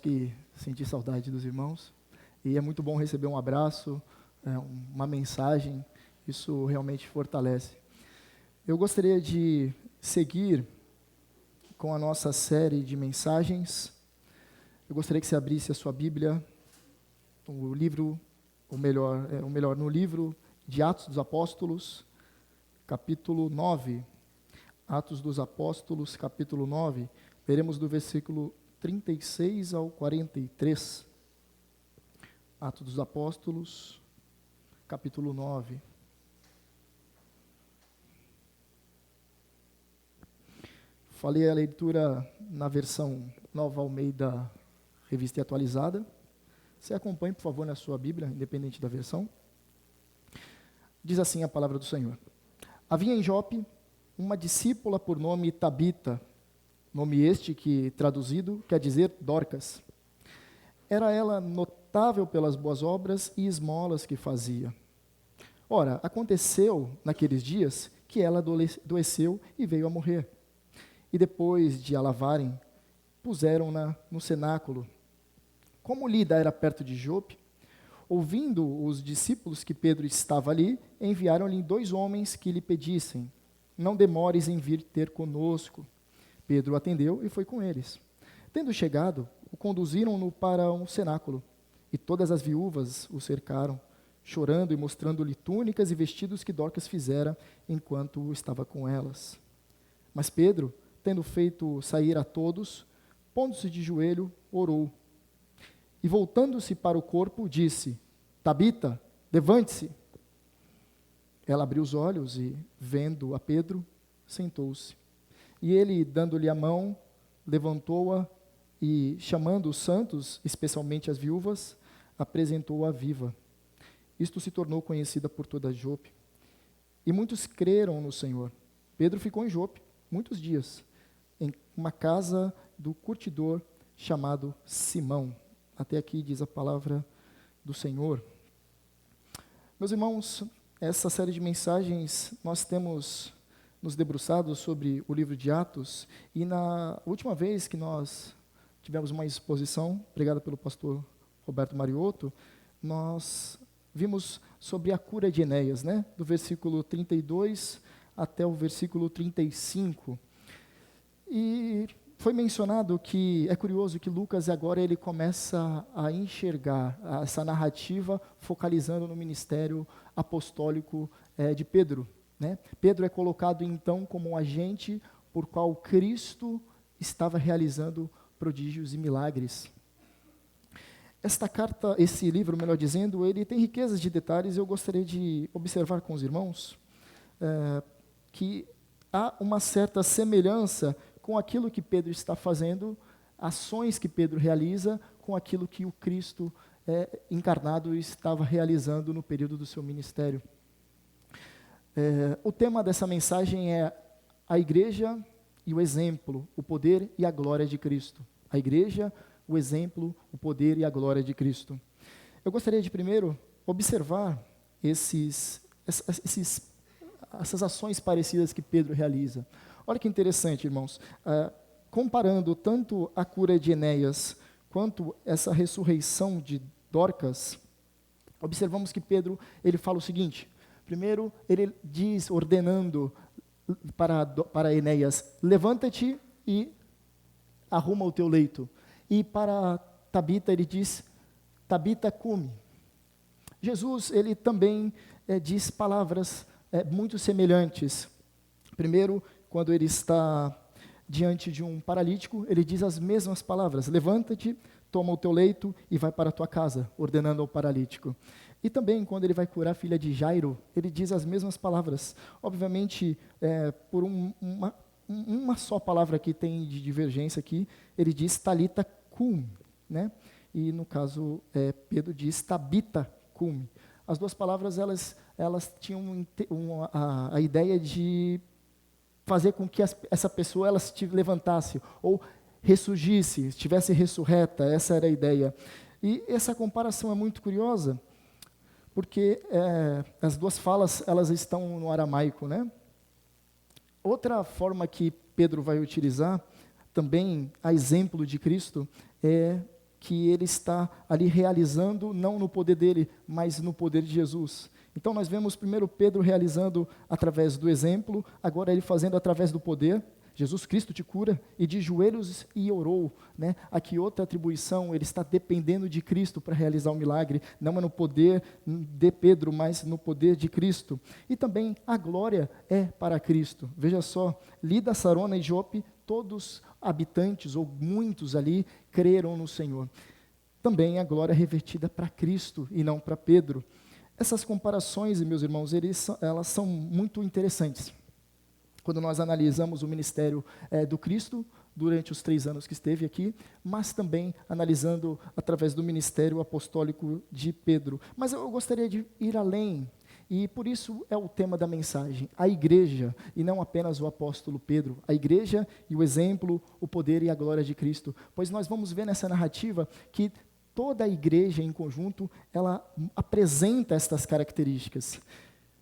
confesso que senti saudade dos irmãos, e é muito bom receber um abraço, uma mensagem, isso realmente fortalece. Eu gostaria de seguir com a nossa série de mensagens. Eu gostaria que você abrisse a sua Bíblia, no livro de Atos dos Apóstolos, capítulo 9. Atos dos Apóstolos, capítulo 9, veremos do versículo 36 ao 43. Atos dos Apóstolos, capítulo 9. Falei a leitura na versão Nova Almeida, Revista e Atualizada. Você acompanhe, por favor, na sua Bíblia, independente da versão. Diz assim a palavra do Senhor. Havia em Jope uma discípula por nome Tabita, nome este que, traduzido, quer dizer Dorcas. Era ela notável pelas boas obras e esmolas que fazia. Ora, aconteceu naqueles dias que ela adoeceu e veio a morrer. E depois de a lavarem, puseram-na no cenáculo. Como Lida era perto de Jope, ouvindo os discípulos que Pedro estava ali, enviaram-lhe 2 homens que lhe pedissem: não demores em vir ter conosco. Pedro atendeu e foi com eles. Tendo chegado, o conduziram-no para um cenáculo, e todas as viúvas o cercaram, chorando e mostrando-lhe túnicas e vestidos que Dorcas fizera enquanto estava com elas. Mas Pedro, tendo feito sair a todos, pondo-se de joelho, orou. E voltando-se para o corpo, disse: Tabita, levante-se. Ela abriu os olhos e, vendo a Pedro, sentou-se. E ele, dando-lhe a mão, levantou-a e, chamando os santos, especialmente as viúvas, apresentou-a viva. Isto se tornou conhecida por toda Jope. E muitos creram no Senhor. Pedro ficou em Jope muitos dias, em uma casa do curtidor chamado Simão. Até aqui diz a palavra do Senhor. Meus irmãos, essa série de mensagens nós temos nos debruçado sobre o livro de Atos, e na última vez que nós tivemos uma exposição pregada pelo pastor Roberto Mariotto, nós vimos sobre a cura de Enéas, né? Do versículo 32 até o versículo 35. E foi mencionado que, é curioso que Lucas agora ele começa a enxergar essa narrativa focalizando no ministério apostólico de Pedro, né? Pedro é colocado então como um agente por qual Cristo estava realizando prodígios e milagres. Esta carta, esse livro, melhor dizendo, ele tem riquezas de detalhes. Eu gostaria de observar com os irmãos que há uma certa semelhança com aquilo que Pedro está fazendo, ações que Pedro realiza, com aquilo que o Cristo encarnado estava realizando no período do seu ministério. O tema dessa mensagem é a igreja e o exemplo, o poder e a glória de Cristo. A igreja, o exemplo, o poder e a glória de Cristo. Eu gostaria de primeiro observar essas ações parecidas que Pedro realiza. Olha que interessante, irmãos. Comparando tanto a cura de Enéas quanto essa ressurreição de Dorcas, observamos que Pedro ele fala o seguinte. Primeiro, ele diz, ordenando para Enéas: levanta-te e arruma o teu leito. E para Tabita ele diz: Tabita, come. Jesus ele também diz palavras muito semelhantes. Primeiro, quando ele está diante de um paralítico, ele diz as mesmas palavras: levanta-te, toma o teu leito e vai para a tua casa, ordenando ao paralítico. E também, quando ele vai curar a filha de Jairo, ele diz as mesmas palavras. Obviamente, por uma só palavra que tem de divergência aqui, ele diz Talita cum, né? E no caso, Pedro diz Tabita cum. As duas palavras, elas tinham a ideia de fazer com que essa pessoa ela se levantasse, ou ressurgisse, estivesse ressurreta, essa era a ideia. E essa comparação é muito curiosa, porque as duas falas elas estão no aramaico, né? Outra forma que Pedro vai utilizar, também a exemplo de Cristo, é que ele está ali realizando, não no poder dele, mas no poder de Jesus. Então nós vemos primeiro Pedro realizando através do exemplo, agora ele fazendo através do poder. Jesus Cristo te cura, e de joelhos e orou, né? Aqui outra atribuição, ele está dependendo de Cristo para realizar o milagre, não é no poder de Pedro, mas no poder de Cristo. E também a glória é para Cristo. Veja só, Lida, Sarona e Jope, todos habitantes, ou muitos ali, creram no Senhor. Também a glória é revertida para Cristo e não para Pedro. Essas comparações, meus irmãos, elas são muito interessantes. Quando nós analisamos o ministério do Cristo, durante os 3 anos que esteve aqui, mas também analisando através do ministério apostólico de Pedro. Mas eu gostaria de ir além, e por isso é o tema da mensagem, a igreja, e não apenas o apóstolo Pedro, a igreja e o exemplo, o poder e a glória de Cristo. Pois nós vamos ver nessa narrativa que toda a igreja em conjunto, ela apresenta estas características.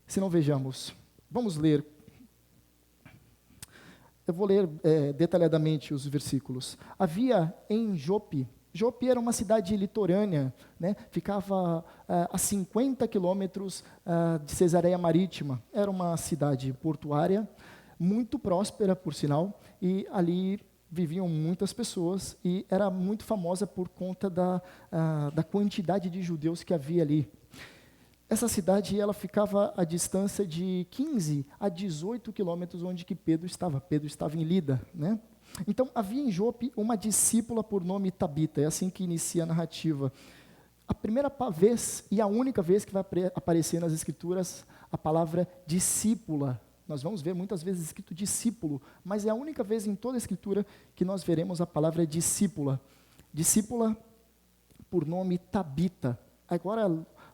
Se não vejamos, vamos ler. Eu vou ler detalhadamente os versículos. Havia em Jope era uma cidade litorânea, né? Ficava a 50 quilômetros de Cesareia Marítima. Era uma cidade portuária, muito próspera, por sinal, e ali viviam muitas pessoas, e era muito famosa por conta da quantidade de judeus que havia ali. Essa cidade, ela ficava a distância de 15 a 18 quilômetros onde que Pedro estava. Pedro estava em Lida, né? Então, havia em Jope uma discípula por nome Tabita, é assim que inicia a narrativa. A primeira vez e a única vez que vai aparecer nas Escrituras a palavra discípula. Nós vamos ver muitas vezes escrito discípulo, mas é a única vez em toda a Escritura que nós veremos a palavra discípula. Discípula por nome Tabita. Agora,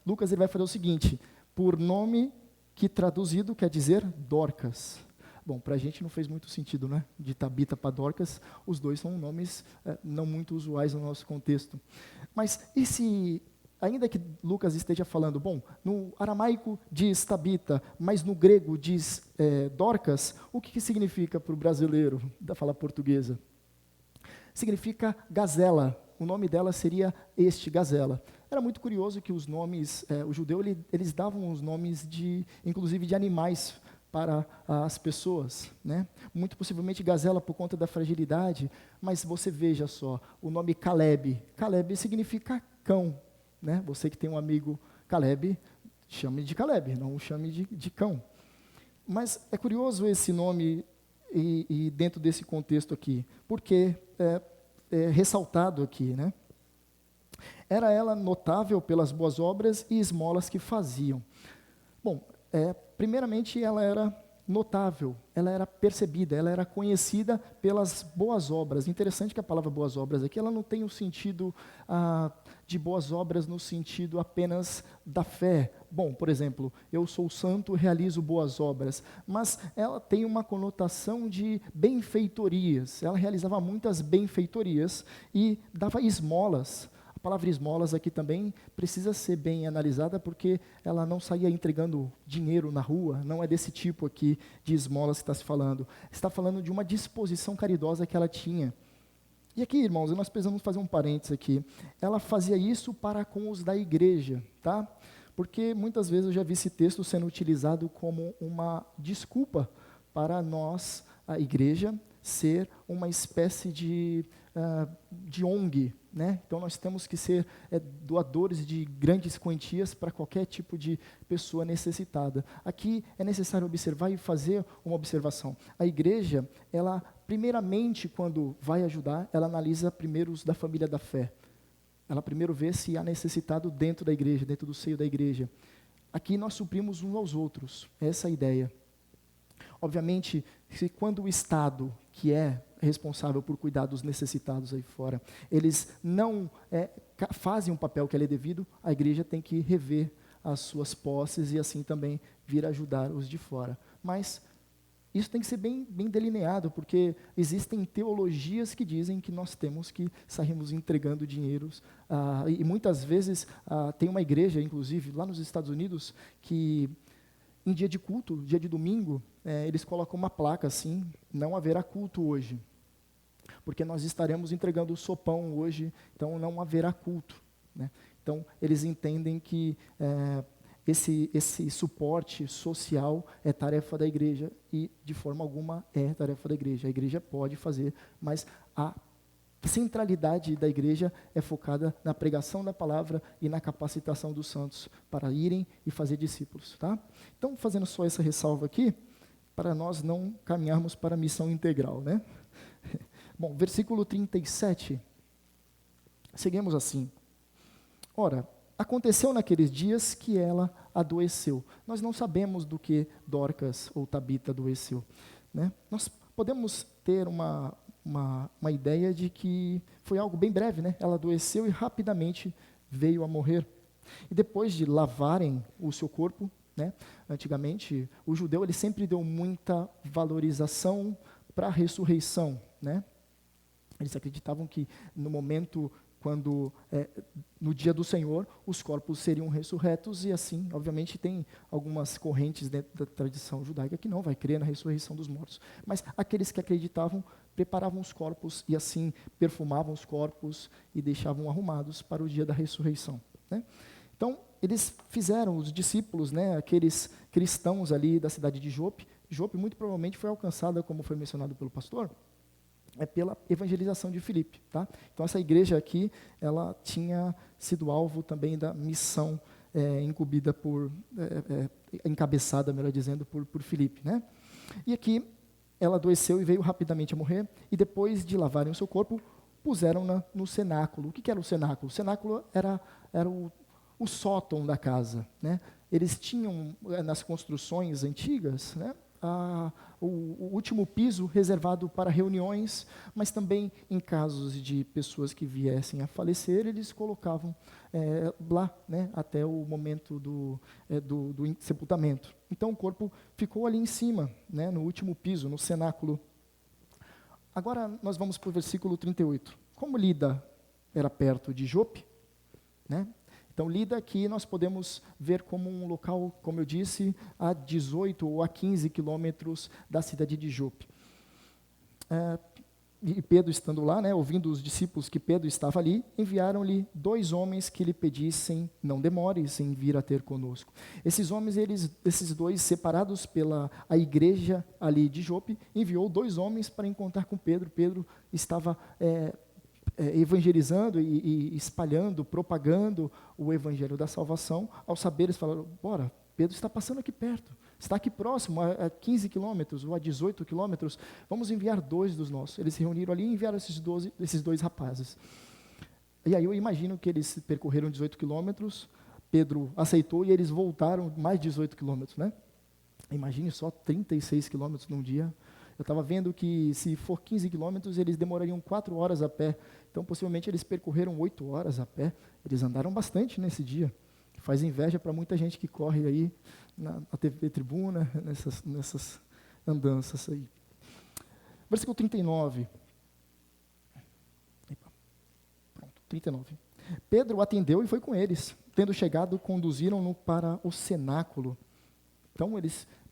Lucas ele vai fazer o seguinte, por nome que traduzido quer dizer Dorcas. Bom, para a gente não fez muito sentido, né? De Tabita para Dorcas, os dois são nomes não muito usuais no nosso contexto. Mas e se, ainda que Lucas esteja falando, bom, no aramaico diz Tabita, mas no grego diz Dorcas, o que significa para o brasileiro da fala portuguesa? Significa gazela. O nome dela seria gazela. Era muito curioso que os nomes, o judeu, eles davam os nomes inclusive de animais para as pessoas, né? Muito possivelmente gazela por conta da fragilidade, mas você veja só, o nome Caleb significa cão, né? Você que tem um amigo Caleb, chame de Caleb, não o chame de cão. Mas é curioso esse nome e dentro desse contexto aqui, porque ressaltado aqui, né? Era ela notável pelas boas obras e esmolas que faziam. Bom, primeiramente ela era notável, ela era percebida, ela era conhecida pelas boas obras. Interessante que a palavra boas obras aqui, ela não tem o sentido de boas obras no sentido apenas da fé. Bom, por exemplo, eu sou santo, realizo boas obras, mas ela tem uma conotação de benfeitorias. Ela realizava muitas benfeitorias e dava esmolas. A palavra esmolas aqui também precisa ser bem analisada, porque ela não saía entregando dinheiro na rua, não é desse tipo aqui de esmolas que está se falando. Está falando de uma disposição caridosa que ela tinha. E aqui, irmãos, nós precisamos fazer um parênteses aqui. Ela fazia isso para com os da igreja, tá? Porque muitas vezes eu já vi esse texto sendo utilizado como uma desculpa para nós, a igreja, ser uma espécie de ONG, né? Então nós temos que ser doadores de grandes quantias para qualquer tipo de pessoa necessitada. Aqui é necessário observar e fazer uma observação. A igreja, ela primeiramente, quando vai ajudar, ela analisa primeiro os da família da fé. Ela primeiro vê se há necessitado dentro da igreja, dentro do seio da igreja. Aqui nós suprimos uns aos outros, essa é a ideia. Obviamente, quando o Estado, que é responsável por cuidar dos necessitados aí fora, eles não fazem um papel que é devido, a igreja tem que rever as suas posses e assim também vir ajudar os de fora. Mas isso tem que ser bem delineado, porque existem teologias que dizem que nós temos que sairmos entregando dinheiros, e muitas vezes tem uma igreja, inclusive, lá nos Estados Unidos, que em dia de culto, dia de domingo, eles colocam uma placa assim, não haverá culto hoje. porque nós estaremos entregando o sopão hoje, então não haverá culto, né? Então, eles entendem que esse suporte social é tarefa da igreja e, de forma alguma, é tarefa da igreja. A igreja pode fazer, mas a centralidade da igreja é focada na pregação da palavra e na capacitação dos santos para irem e fazer discípulos, tá? Então, fazendo só essa ressalva aqui, para nós não caminharmos para a missão integral, né? Bom, versículo 37, seguimos assim. Ora, aconteceu naqueles dias que ela adoeceu. Nós não sabemos do que Dorcas ou Tabita adoeceu, né? Nós podemos ter uma ideia de que foi algo bem breve, né? Ela adoeceu e rapidamente veio a morrer. E depois de lavarem o seu corpo, né? Antigamente, o judeu ele sempre deu muita valorização para a ressurreição, né? Eles acreditavam que no momento quando, no dia do Senhor, os corpos seriam ressurretos, e assim, obviamente, tem algumas correntes dentro da tradição judaica que não vai crer na ressurreição dos mortos. Mas aqueles que acreditavam, preparavam os corpos e assim perfumavam os corpos e deixavam arrumados para o dia da ressurreição, né? Então, eles fizeram, os discípulos, né, aqueles cristãos ali da cidade de Jope. Jope muito provavelmente foi alcançada, como foi mencionado pelo pastor, pela evangelização de Filipe, tá? Então essa igreja aqui, ela tinha sido alvo também da missão incumbida encabeçada, melhor dizendo, por Filipe, né? E aqui ela adoeceu e veio rapidamente a morrer, e depois de lavarem o seu corpo, puseram-na no cenáculo. O que era o cenáculo? O cenáculo era o sótão da casa, né? Eles tinham, nas construções antigas, né, o último piso reservado para reuniões, mas também em casos de pessoas que viessem a falecer, eles colocavam lá, né, até o momento do sepultamento. Então o corpo ficou ali em cima, né, no último piso, no cenáculo. Agora nós vamos para o versículo 38. Como Lida era perto de Jope, né? Então, Lida aqui nós podemos ver como um local, como eu disse, a 18 ou a 15 quilômetros da cidade de Jope. E Pedro estando lá, né, ouvindo os discípulos que Pedro estava ali, enviaram-lhe 2 homens que lhe pedissem, não demores em vir a ter conosco. Esses homens, esses 2, separados pela a igreja ali de Jope, enviou 2 homens para encontrar com Pedro. Pedro estava evangelizando e espalhando, propagando o evangelho da salvação. Ao saber, eles falaram, bora, Pedro está passando aqui perto, está aqui próximo, a 15 quilômetros ou a 18 quilômetros, vamos enviar 2 dos nossos. Eles se reuniram ali e enviaram esses 2 rapazes. E aí eu imagino que eles percorreram 18 quilômetros, Pedro aceitou e eles voltaram mais 18 quilômetros, né? Imagine só 36 quilômetros num dia. Eu estava vendo que se for 15 quilômetros, eles demorariam 4 horas a pé. Então, possivelmente, eles percorreram 8 horas a pé. Eles andaram bastante nesse dia. Faz inveja para muita gente que corre aí na TV Tribuna, nessas andanças aí. Versículo 39. Pronto, 39. Pedro atendeu e foi com eles. Tendo chegado, conduziram-no para o cenáculo. Então,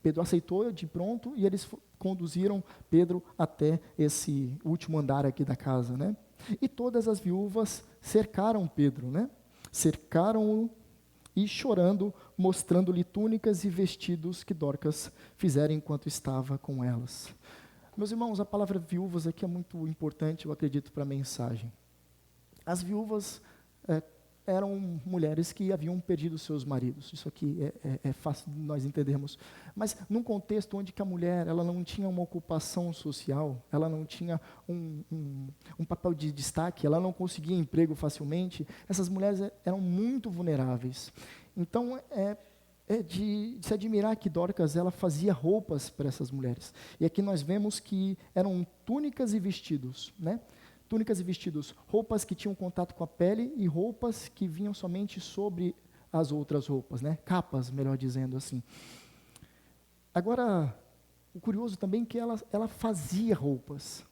Pedro aceitou de pronto e eles conduziram Pedro até esse último andar aqui da casa, né? E todas as viúvas cercaram Pedro, né? Cercaram-o e chorando, mostrando-lhe túnicas e vestidos que Dorcas fizera enquanto estava com elas. Meus irmãos, a palavra viúvas aqui é muito importante, eu acredito, para a mensagem. As viúvas eram mulheres que haviam perdido seus maridos. Isso aqui é fácil de nós entendermos. Mas num contexto onde que a mulher ela não tinha uma ocupação social, ela não tinha um papel de destaque, ela não conseguia emprego facilmente, essas mulheres eram muito vulneráveis. Então, é de se admirar que Dorcas ela fazia roupas para essas mulheres. E aqui nós vemos que eram túnicas e vestidos, né? Túnicas e vestidos, roupas que tinham contato com a pele e roupas que vinham somente sobre as outras roupas, né? Capas, melhor dizendo assim. Agora, o curioso também é que ela fazia roupas.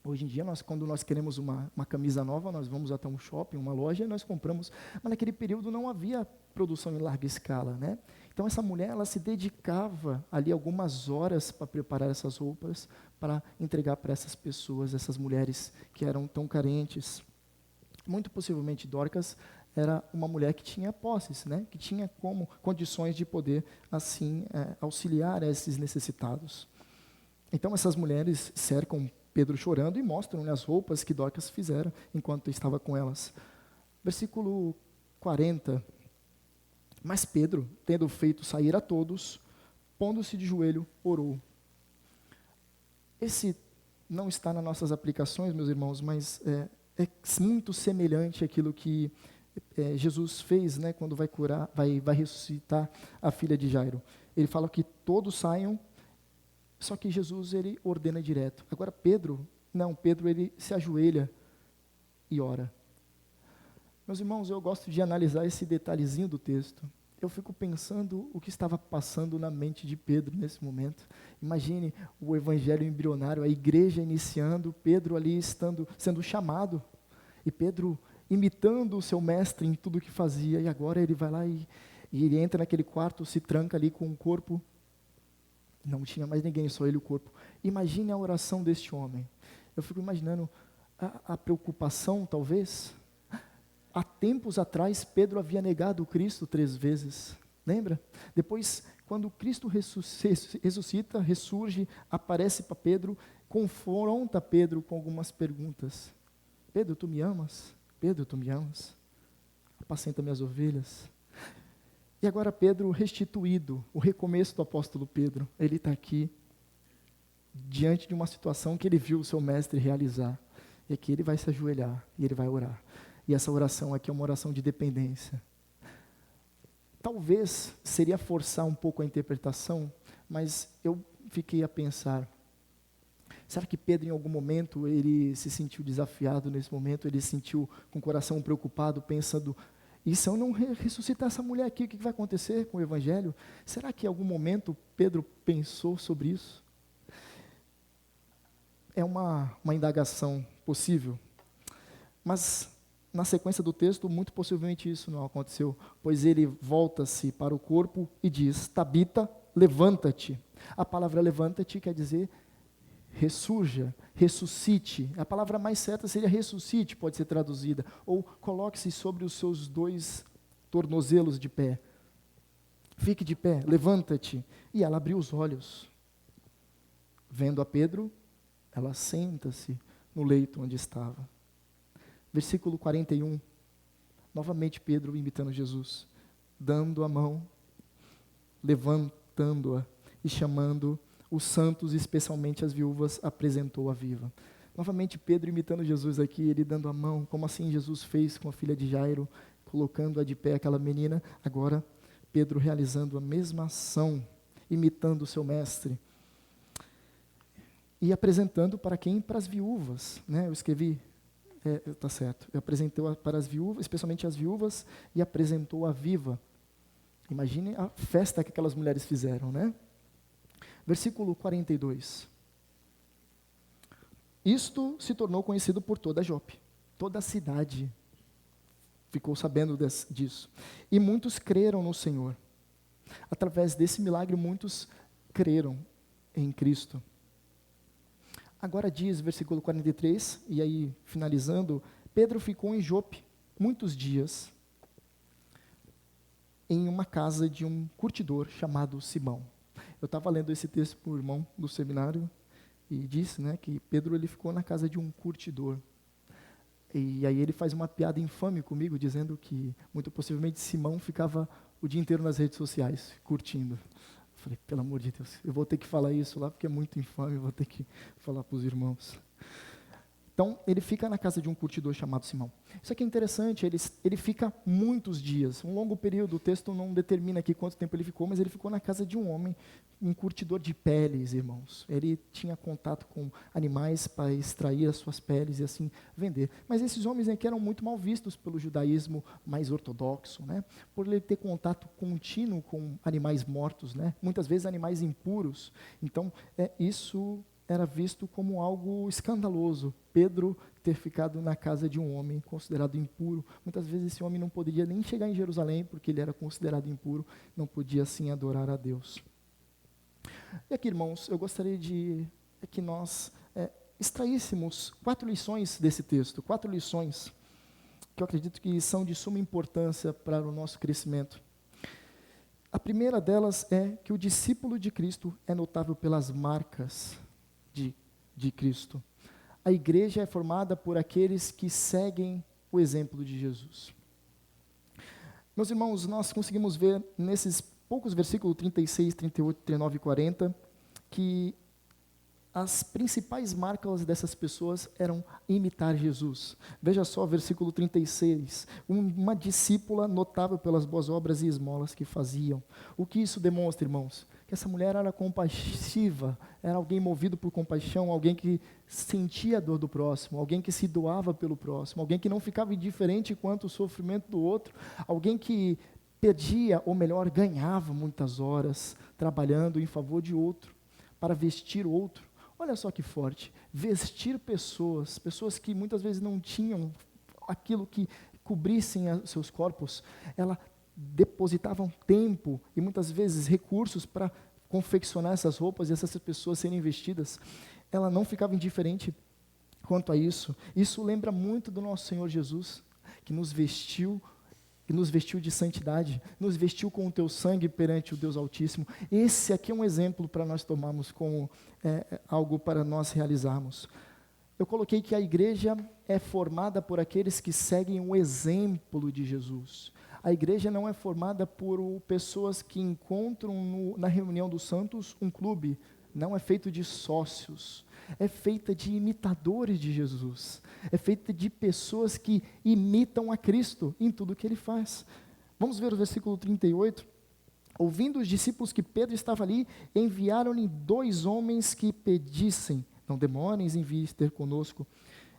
Hoje em dia, quando nós queremos uma camisa nova, nós vamos até um shopping, uma loja, e nós compramos. Mas naquele período não havia produção em larga escala, né? Então essa mulher, ela se dedicava ali algumas horas para preparar essas roupas, para entregar para essas pessoas, essas mulheres que eram tão carentes. Muito possivelmente Dorcas era uma mulher que tinha posses, né? Que tinha como condições de poder, assim, auxiliar esses necessitados. Então essas mulheres cercam Pedro chorando e mostram-lhe as roupas que Dorcas fizera enquanto estava com elas. Versículo 40. Mas Pedro, tendo feito sair a todos, pondo-se de joelho, orou. Esse não está nas nossas aplicações, meus irmãos, mas é muito semelhante àquilo que Jesus fez, né, quando vai curar, vai ressuscitar a filha de Jairo. Ele fala que todos saiam, só que Jesus, ele ordena direto. Agora Pedro ele se ajoelha e ora. Meus irmãos, eu gosto de analisar esse detalhezinho do texto. Eu fico pensando o que estava passando na mente de Pedro nesse momento. Imagine o evangelho embrionário, a igreja iniciando, Pedro ali sendo chamado, e Pedro imitando o seu mestre em tudo que fazia, e agora ele vai lá e ele entra naquele quarto, se tranca ali com o corpo. Não tinha mais ninguém, só ele e o corpo. Imagine a oração deste homem. Eu fico imaginando a preocupação, talvez. Há tempos atrás, Pedro havia negado o Cristo 3 vezes. Lembra? Depois, quando Cristo ressuscita, ressurge, aparece para Pedro, confronta Pedro com algumas perguntas. Pedro, tu me amas? Pedro, tu me amas? Apacenta minhas ovelhas. E agora Pedro restituído, o recomeço do apóstolo Pedro, ele está aqui, diante de uma situação que ele viu o seu mestre realizar. E aqui ele vai se ajoelhar e ele vai orar. E essa oração aqui é uma oração de dependência. Talvez seria forçar um pouco a interpretação, mas eu fiquei a pensar, será que Pedro em algum momento ele se sentiu desafiado nesse momento, ele se sentiu com o coração preocupado, pensando, e se eu não ressuscitar essa mulher aqui, o que vai acontecer com o evangelho? Será que em algum momento Pedro pensou sobre isso? É uma indagação possível, mas na sequência do texto, muito possivelmente isso não aconteceu, pois ele volta-se para o corpo e diz, Tabita, levanta-te. A palavra levanta-te quer dizer ressurja, ressuscite. A palavra mais certa seria ressuscite, pode ser traduzida, ou coloque-se sobre os seus 2 tornozelos de pé. Fique de pé, levanta-te. E ela abriu os olhos. Vendo a Pedro, ela senta-se no leito onde estava. Versículo 41, novamente Pedro imitando Jesus, dando a mão, levantando-a e chamando os santos, especialmente as viúvas, apresentou-a viva. Novamente Pedro imitando Jesus aqui, ele dando a mão, como assim Jesus fez com a filha de Jairo, colocando-a de pé aquela menina. Agora Pedro realizando a mesma ação, imitando o seu mestre. E apresentando para quem? Para as viúvas, né? Eu escrevi, está certo, ele apresentou para as viúvas, especialmente as viúvas, e apresentou-a viva. Imagine a festa que aquelas mulheres fizeram, né? Versículo 42. Isto se tornou conhecido por toda Jope. Toda a cidade ficou sabendo disso. E muitos creram no Senhor. Através desse milagre, muitos creram em Cristo. Agora diz, versículo 43, e aí finalizando, Pedro ficou em Jope muitos dias, em uma casa de um curtidor chamado Simão. Eu estava lendo esse texto para o irmão do seminário, e disse, né, que Pedro ele ficou na casa de um curtidor. E aí ele faz uma piada infame comigo, dizendo que, muito possivelmente, Simão ficava o dia inteiro nas redes sociais, curtindo. Falei, pelo amor de Deus, eu vou ter que falar isso lá, porque é muito infame, eu vou ter que falar para os irmãos. Então, ele fica na casa de um curtidor chamado Simão. Isso aqui é interessante, ele fica muitos dias, um longo período, o texto não determina aqui quanto tempo ele ficou, mas ele ficou na casa de um homem, um curtidor de peles, irmãos. Ele tinha contato com animais para extrair as suas peles e assim vender. Mas esses homens aqui eram muito mal vistos pelo judaísmo mais ortodoxo, né? Por ele ter contato contínuo com animais mortos, né? Muitas vezes animais impuros. Então, isso era visto como algo escandaloso. Pedro ter ficado na casa de um homem considerado impuro. Muitas vezes esse homem não poderia nem chegar em Jerusalém, porque ele era considerado impuro, não podia assim adorar a Deus. E aqui, irmãos, eu gostaria de que nós extraíssemos 4 lições desse texto, 4 lições que eu acredito que são de suma importância para o nosso crescimento. A primeira delas é que o discípulo de Cristo é notável pelas marcas de Cristo. A igreja é formada por aqueles que seguem o exemplo de Jesus. Meus irmãos, nós conseguimos ver nesses poucos versículos 36, 38, 39 e 40, que as principais marcas dessas pessoas eram imitar Jesus. Veja só, versículo 36. Uma discípula notável pelas boas obras e esmolas que faziam. O que isso demonstra, irmãos? Que essa mulher era compassiva, era alguém movido por compaixão, alguém que sentia a dor do próximo, alguém que se doava pelo próximo, alguém que não ficava indiferente quanto ao sofrimento do outro, alguém que perdia, ou melhor, ganhava muitas horas trabalhando em favor de outro, para vestir outro. Olha só que forte, vestir pessoas que muitas vezes não tinham aquilo que cobrissem seus corpos, ela depositavam tempo e muitas vezes recursos para confeccionar essas roupas e essas pessoas serem vestidas. Ela não ficava indiferente quanto a isso. Isso lembra muito do nosso Senhor Jesus, que nos vestiu de santidade, nos vestiu com o teu sangue perante o Deus Altíssimo. Esse aqui é um exemplo para nós tomarmos como algo para nós realizarmos. Eu coloquei que a igreja é formada por aqueles que seguem o exemplo de Jesus. A igreja não é formada por pessoas que encontram na reunião dos santos um clube, não é feito de sócios, é feita de imitadores de Jesus, é feita de pessoas que imitam a Cristo em tudo que ele faz. Vamos ver o versículo 38. Ouvindo os discípulos que Pedro estava ali, enviaram-lhe 2 homens que pedissem, não demorem em vir ter conosco.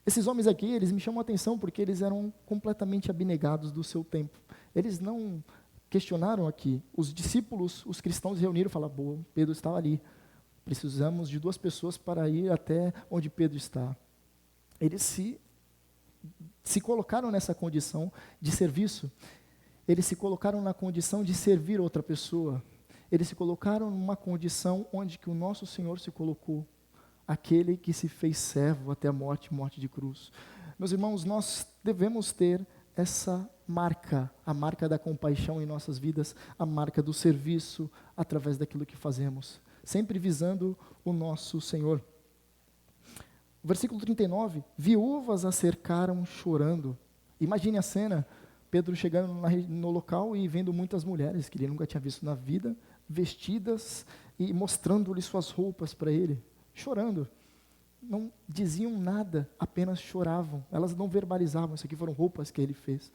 Esses homens aqui, eles me chamam a atenção porque eles eram completamente abnegados do seu tempo. Eles não questionaram aqui. Os discípulos, os cristãos reuniram e falaram, bom, Pedro estava ali. Precisamos de 2 pessoas para ir até onde Pedro está. Eles se colocaram nessa condição de serviço. Eles se colocaram na condição de servir outra pessoa. Eles se colocaram numa condição onde que o nosso Senhor se colocou. Aquele que se fez servo até a morte de cruz. Meus irmãos, nós devemos ter essa marca, a marca da compaixão em nossas vidas, a marca do serviço através daquilo que fazemos, sempre visando o nosso Senhor. Versículo 39, viúvas a cercaram chorando. Imagine a cena, Pedro chegando no local e vendo muitas mulheres que ele nunca tinha visto na vida, vestidas e mostrando-lhe suas roupas para ele, chorando. Não diziam nada, apenas choravam. Elas não verbalizavam, isso aqui foram roupas que ele fez.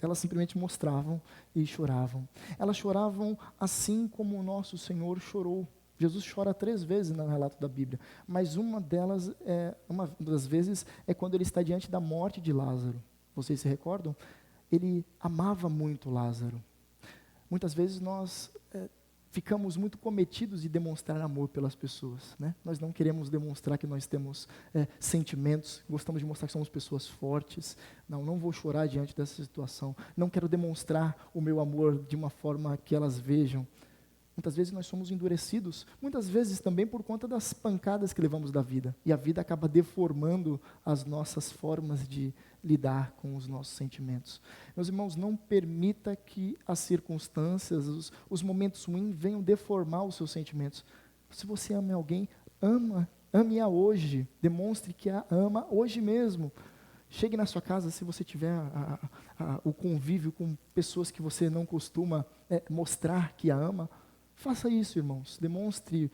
Elas simplesmente mostravam e choravam. Elas choravam assim como o nosso Senhor chorou. Jesus chora 3 vezes no relato da Bíblia, mas uma das vezes é quando ele está diante da morte de Lázaro. Vocês se recordam? Ele amava muito Lázaro. Muitas vezes nós ficamos muito cometidos de demonstrar amor pelas pessoas, né? Nós não queremos demonstrar que nós temos sentimentos, gostamos de mostrar que somos pessoas fortes. Não vou chorar diante dessa situação. Não quero demonstrar o meu amor de uma forma que elas vejam. Muitas vezes nós somos endurecidos, muitas vezes também por conta das pancadas que levamos da vida. E a vida acaba deformando as nossas formas de lidar com os nossos sentimentos. Meus irmãos, não permita que as circunstâncias, os momentos ruins venham deformar os seus sentimentos. Se você ama alguém, ame-a hoje. Demonstre que a ama hoje mesmo. Chegue na sua casa, se você tiver o convívio com pessoas que você não costuma mostrar que a ama, faça isso, irmãos. Demonstre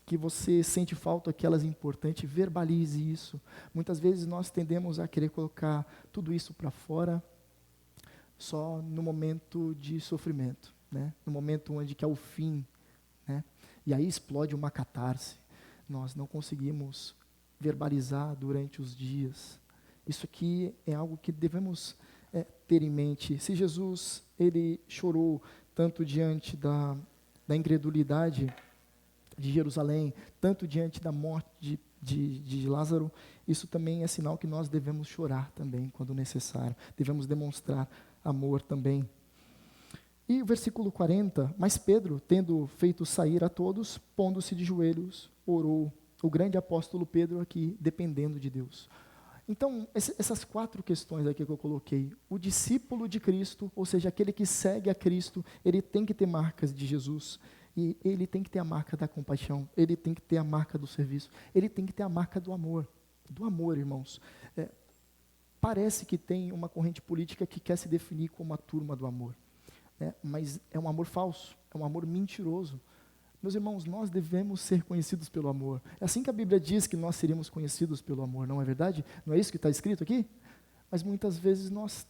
que você sente falta, que elas é importante, verbalize isso. Muitas vezes nós tendemos a querer colocar tudo isso para fora só no momento de sofrimento, né? No momento onde que é o fim, né? E aí explode uma catarse. Nós não conseguimos verbalizar durante os dias. Isso aqui é algo que devemos ter em mente. Se Jesus, ele chorou tanto diante da incredulidade de Jerusalém, tanto diante da morte de Lázaro, isso também é sinal que nós devemos chorar também, quando necessário. Devemos demonstrar amor também. E o versículo 40, mas Pedro, tendo feito sair a todos, pondo-se de joelhos, orou. O grande apóstolo Pedro aqui, dependendo de Deus. Então, essas 4 questões aqui que eu coloquei. O discípulo de Cristo, ou seja, aquele que segue a Cristo, ele tem que ter marcas de Jesus. E ele tem que ter a marca da compaixão, ele tem que ter a marca do serviço, ele tem que ter a marca do amor. Do amor, irmãos. Parece que tem uma corrente política que quer se definir como a turma do amor. Mas é um amor falso, é um amor mentiroso. Meus irmãos, nós devemos ser conhecidos pelo amor. É assim que a Bíblia diz que nós seríamos conhecidos pelo amor, não é verdade? Não é isso que está escrito aqui? Mas muitas vezes nós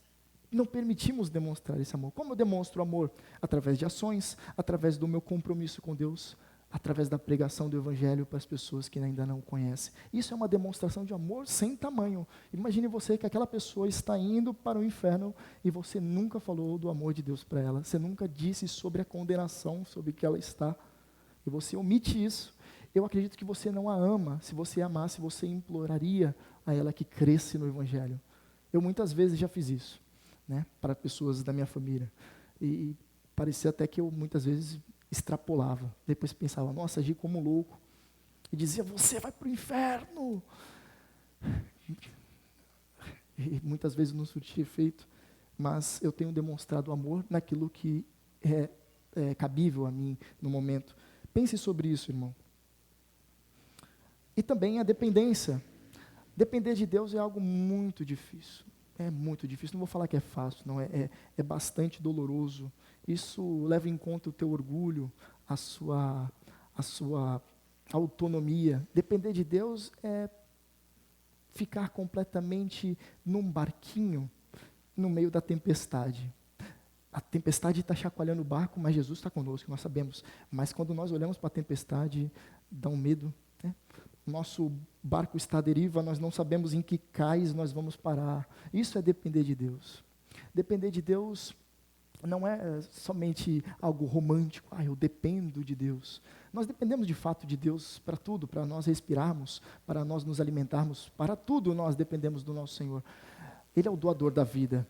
não permitimos demonstrar esse amor. Como eu demonstro amor? Através de ações, através do meu compromisso com Deus, através da pregação do Evangelho para as pessoas que ainda não o conhecem. Isso é uma demonstração de amor sem tamanho. Imagine você que aquela pessoa está indo para o inferno e você nunca falou do amor de Deus para ela. Você nunca disse sobre a condenação sobre que ela está. E você omite isso. Eu acredito que você não a ama. Se você a amasse, você imploraria a ela que cresce no Evangelho. Eu muitas vezes já fiz isso, para pessoas da minha família. E parecia até que eu muitas vezes extrapolava. Depois pensava, nossa, agi como um louco. E dizia, você vai para o inferno. E muitas vezes não surtia efeito. Mas eu tenho demonstrado amor naquilo que é cabível a mim no momento. Pense sobre isso, irmão. E também a dependência. Depender de Deus é algo muito difícil. É muito difícil. Não vou falar que é fácil, não. É bastante doloroso. Isso leva em conta o teu orgulho, a sua autonomia. Depender de Deus é ficar completamente num barquinho no meio da tempestade. A tempestade está chacoalhando o barco, mas Jesus está conosco, nós sabemos. Mas quando nós olhamos para a tempestade, dá um medo. Nosso barco está à deriva, nós não sabemos em que cais nós vamos parar. Isso é depender de Deus. Depender de Deus não é somente algo romântico, eu dependo de Deus. Nós dependemos de fato de Deus para tudo, para nós respirarmos, para nós nos alimentarmos, para tudo nós dependemos do nosso Senhor. Ele é o doador da vida,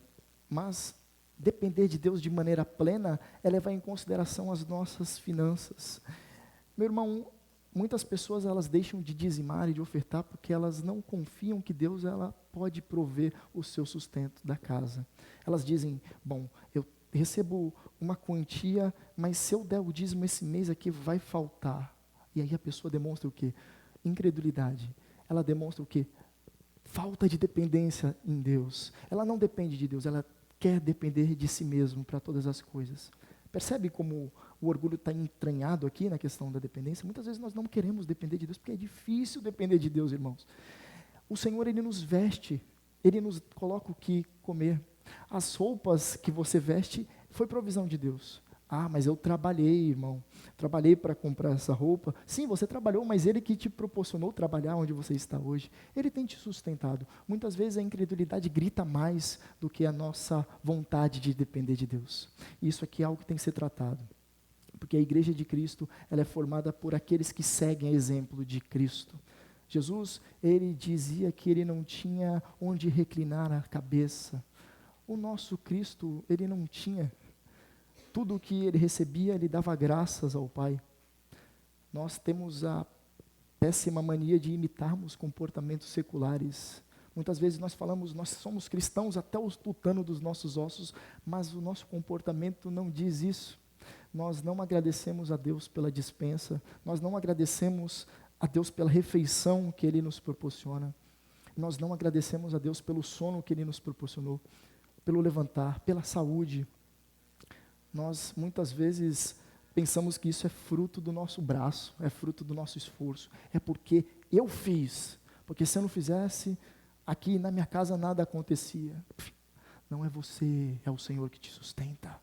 mas depender de Deus de maneira plena é levar em consideração as nossas finanças. Meu irmão, muitas pessoas elas deixam de dizimar e de ofertar porque elas não confiam que Deus ela pode prover o seu sustento da casa. Elas dizem, bom, eu recebo uma quantia, mas se eu der o dízimo esse mês aqui vai faltar. E aí a pessoa demonstra o quê? Incredulidade. Ela demonstra o quê? Falta de dependência em Deus. Ela não depende de Deus, ela quer depender de si mesmo para todas as coisas. Percebe como o orgulho está entranhado aqui na questão da dependência? Muitas vezes nós não queremos depender de Deus, porque é difícil depender de Deus, irmãos. O Senhor, Ele nos veste, Ele nos coloca o que comer. As roupas que você veste foi provisão de Deus. Mas eu trabalhei, irmão. Trabalhei para comprar essa roupa. Sim, você trabalhou, mas Ele que te proporcionou trabalhar onde você está hoje. Ele tem te sustentado. Muitas vezes a incredulidade grita mais do que a nossa vontade de depender de Deus. Isso aqui é algo que tem que ser tratado. Porque a igreja de Cristo, ela é formada por aqueles que seguem a exemplo de Cristo. Jesus, Ele dizia que Ele não tinha onde reclinar a cabeça. O nosso Cristo, Ele não tinha. Tudo o que Ele recebia, Ele dava graças ao Pai. Nós temos a péssima mania de imitarmos comportamentos seculares. Muitas vezes nós falamos, nós somos cristãos até o tutano dos nossos ossos, mas o nosso comportamento não diz isso. Nós não agradecemos a Deus pela dispensa, nós não agradecemos a Deus pela refeição que Ele nos proporciona, nós não agradecemos a Deus pelo sono que Ele nos proporcionou, pelo levantar, pela saúde. Nós muitas vezes pensamos que isso é fruto do nosso braço, é fruto do nosso esforço, é porque eu fiz, porque se eu não fizesse, aqui na minha casa nada acontecia. Não é você, é o Senhor que te sustenta.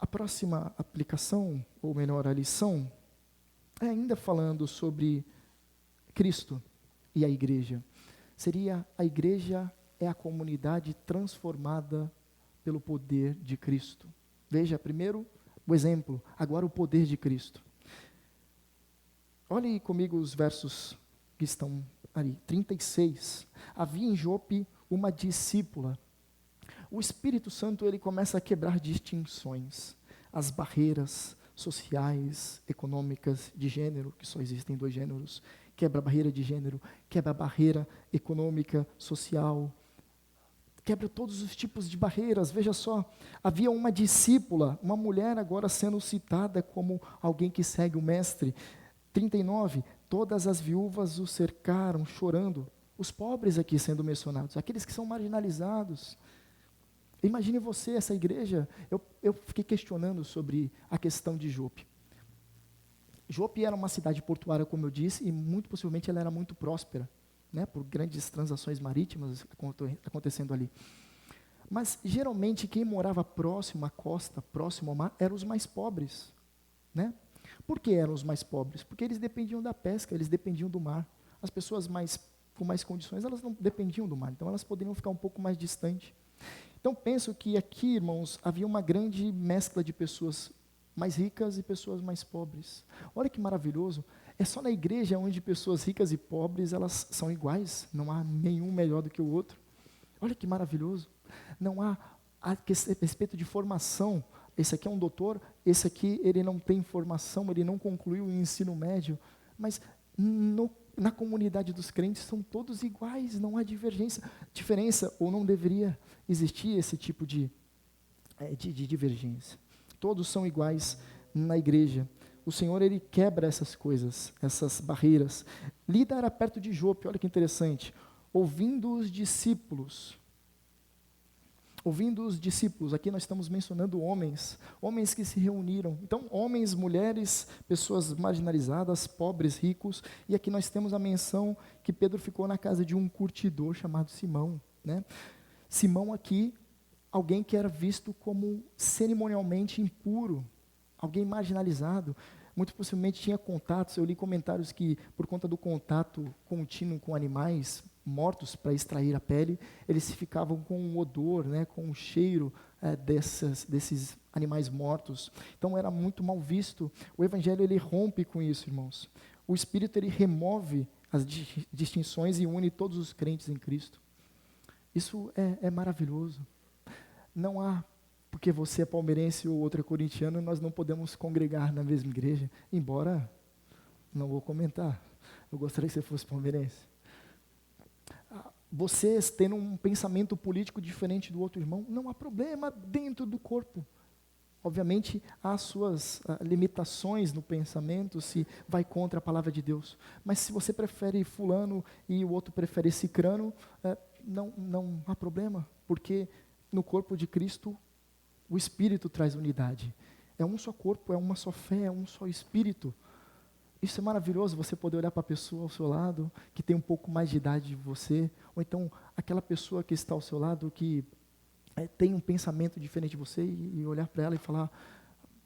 A próxima aplicação, ou melhor, a lição, é ainda falando sobre Cristo e a igreja. Seria a igreja é a comunidade transformada pelo poder de Cristo. Veja, primeiro, o exemplo, agora o poder de Cristo. Olhe comigo os versos que estão ali, 36. Havia em Jope uma discípula. O Espírito Santo, ele começa a quebrar distinções, as barreiras sociais, econômicas, de gênero, que só existem 2 gêneros, quebra a barreira de gênero, quebra a barreira econômica, social, quebra todos os tipos de barreiras. Veja só, havia uma discípula, uma mulher agora sendo citada como alguém que segue o mestre. 39, todas as viúvas o cercaram, chorando. Os pobres aqui sendo mencionados, aqueles que são marginalizados. Imagine você, essa igreja, eu fiquei questionando sobre a questão de Jope. Jope era uma cidade portuária, como eu disse, e muito possivelmente ela era muito próspera, né, por grandes transações marítimas acontecendo ali. Mas, geralmente, quem morava próximo à costa, próximo ao mar, eram os mais pobres, né? Por que eram os mais pobres? Porque eles dependiam da pesca, eles dependiam do mar. As pessoas com mais condições, elas não dependiam do mar, então elas poderiam ficar um pouco mais distantes. Então, penso que aqui, irmãos, havia uma grande mescla de pessoas mais ricas e pessoas mais pobres. Olha que maravilhoso, é só na igreja onde pessoas ricas e pobres, elas são iguais, não há nenhum melhor do que o outro. Olha que maravilhoso, não há a respeito de formação, esse aqui é um doutor, esse aqui ele não tem formação, ele não concluiu o ensino médio, mas na comunidade dos crentes são todos iguais, não há diferença, ou não deveria existir esse tipo de divergência. Todos são iguais na igreja. O Senhor, ele quebra essas coisas, essas barreiras. Lida era perto de Jope, olha que interessante. Ouvindo os discípulos, aqui nós estamos mencionando homens que se reuniram. Então, homens, mulheres, pessoas marginalizadas, pobres, ricos, e aqui nós temos a menção que Pedro ficou na casa de um curtidor chamado Simão, né? Simão aqui, alguém que era visto como cerimonialmente impuro, alguém marginalizado, muito possivelmente tinha contatos, eu li comentários que por conta do contato contínuo com animais mortos para extrair a pele, eles ficavam com um odor, né, com um cheiro desses animais mortos. Então era muito mal visto. O Evangelho, ele rompe com isso, irmãos. O Espírito, ele remove as distinções e une todos os crentes em Cristo. Isso é maravilhoso. Não há, porque você é palmeirense ou outro é corintiano, nós não podemos congregar na mesma igreja, embora, não vou comentar, eu gostaria que você fosse palmeirense. Vocês tendo um pensamento político diferente do outro irmão, não há problema dentro do corpo. Obviamente, há suas limitações no pensamento, se vai contra a palavra de Deus. Mas se você prefere fulano e o outro prefere cicrano, não há problema, porque no corpo de Cristo, o Espírito traz unidade. É um só corpo, é uma só fé, é um só Espírito. Isso é maravilhoso, você poder olhar para a pessoa ao seu lado, que tem um pouco mais de idade de você, ou então aquela pessoa que está ao seu lado, que tem um pensamento diferente de você, e olhar para ela e falar,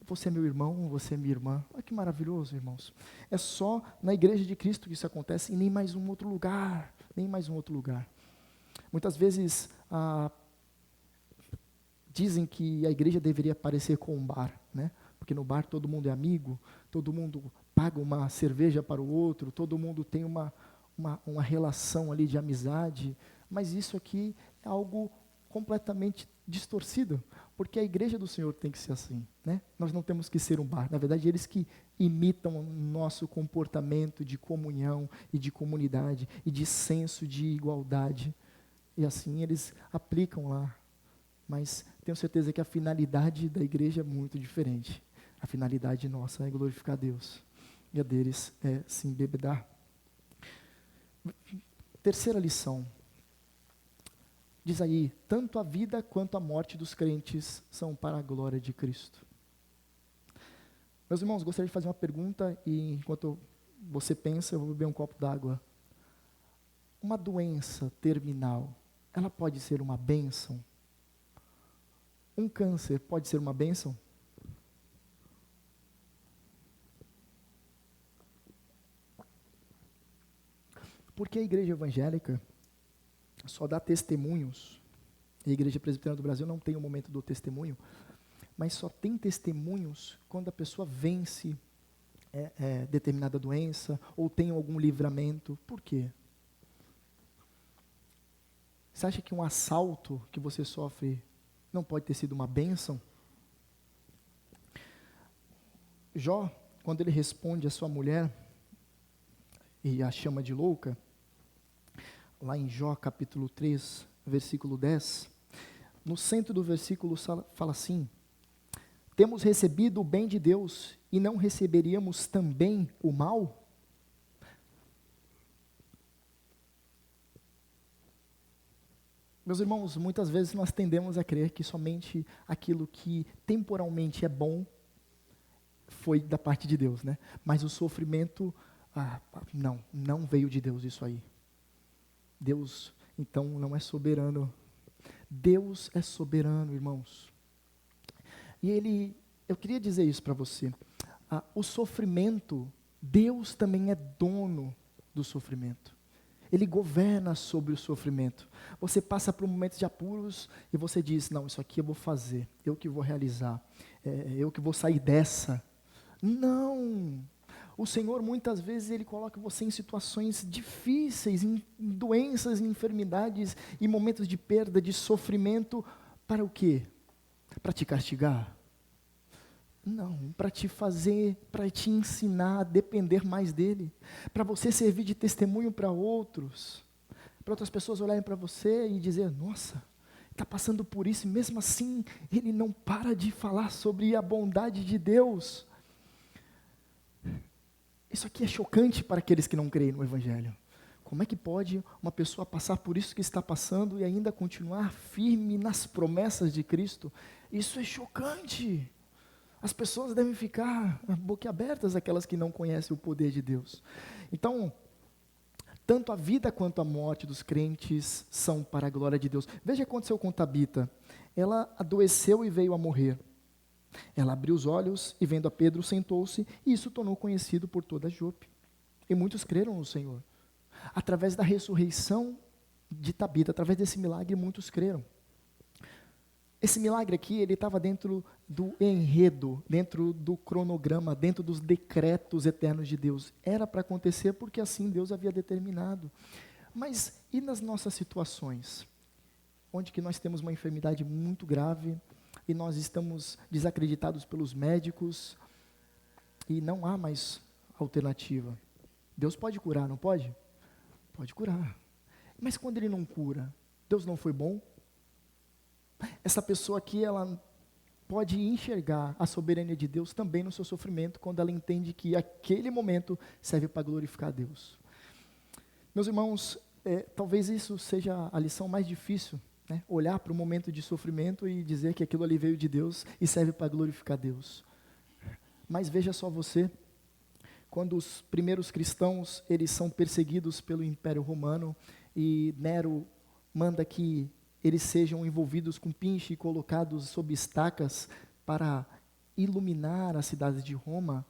você é meu irmão, você é minha irmã. Olha que maravilhoso, irmãos. É só na igreja de Cristo que isso acontece, e nem mais um outro lugar, Muitas vezes, dizem que a igreja deveria parecer com um bar, né? Porque no bar todo mundo é amigo, todo mundo paga uma cerveja para o outro, todo mundo tem uma relação ali de amizade, mas isso aqui é algo completamente distorcido, porque a igreja do Senhor tem que ser assim, né? Nós não temos que ser um bar, na verdade eles que imitam o nosso comportamento de comunhão e de comunidade e de senso de igualdade, e assim eles aplicam lá, mas tenho certeza que a finalidade da igreja é muito diferente. A finalidade nossa é glorificar a Deus, e a deles é se embebedar. Terceira lição, diz aí, tanto a vida quanto a morte dos crentes são para a glória de Cristo. Meus irmãos, gostaria de fazer uma pergunta, e enquanto você pensa, eu vou beber um copo d'água. Uma doença terminal, ela pode ser uma bênção? Um câncer pode ser uma bênção? Porque a igreja evangélica só dá testemunhos, e a Igreja Presbiteriana do Brasil não tem o momento do testemunho, mas só tem testemunhos quando a pessoa vence determinada doença ou tem algum livramento. Por quê? Você acha que um assalto que você sofre não pode ter sido uma bênção? Jó, quando ele responde à sua mulher e a chama de louca, lá em Jó capítulo 3, versículo 10, no centro do versículo fala assim: temos recebido o bem de Deus e não receberíamos também o mal? Meus irmãos, muitas vezes nós tendemos a crer que somente aquilo que temporalmente é bom foi da parte de Deus, né? Mas o sofrimento, não veio de Deus isso aí. Deus, então, não é soberano. Deus é soberano, irmãos. E eu queria dizer isso para você. O sofrimento, Deus também é dono do sofrimento. Ele governa sobre o sofrimento. Você passa por momentos de apuros e você diz, não, isso aqui eu vou fazer, eu que vou realizar, eu que vou sair dessa. Não! O Senhor muitas vezes Ele coloca você em situações difíceis, em doenças, em enfermidades, em momentos de perda, de sofrimento, para o quê? Para te castigar? Não, para te fazer, para te ensinar a depender mais dEle, para você servir de testemunho para outros, para outras pessoas olharem para você e dizer, nossa, está passando por isso, e mesmo assim, ele não para de falar sobre a bondade de Deus. Isso aqui é chocante para aqueles que não creem no Evangelho. Como é que pode uma pessoa passar por isso que está passando e ainda continuar firme nas promessas de Cristo? Isso é chocante. As pessoas devem ficar boquiabertas, aquelas que não conhecem o poder de Deus. Então, tanto a vida quanto a morte dos crentes são para a glória de Deus. Veja o que aconteceu com Tabita. Ela adoeceu e veio a morrer. Ela abriu os olhos e, vendo a Pedro, sentou-se, e isso tornou conhecido por toda Jope. E muitos creram no Senhor. Através da ressurreição de Tabita, através desse milagre, muitos creram. Esse milagre aqui, ele estava dentro do enredo, dentro do cronograma, dentro dos decretos eternos de Deus. Era para acontecer porque assim Deus havia determinado. Mas e nas nossas situações? Onde que nós temos uma enfermidade muito grave e nós estamos desacreditados pelos médicos e não há mais alternativa. Deus pode curar, não pode? Pode curar. Mas quando Ele não cura, Deus não foi bom? Essa pessoa aqui, ela pode enxergar a soberania de Deus também no seu sofrimento, quando ela entende que aquele momento serve para glorificar a Deus. Meus irmãos, talvez isso seja a lição mais difícil, né? Olhar para o momento de sofrimento e dizer que aquilo ali veio de Deus e serve para glorificar Deus. Mas veja só você, quando os primeiros cristãos, eles são perseguidos pelo Império Romano e Nero manda que eles sejam envolvidos com pinche e colocados sob estacas para iluminar a cidade de Roma,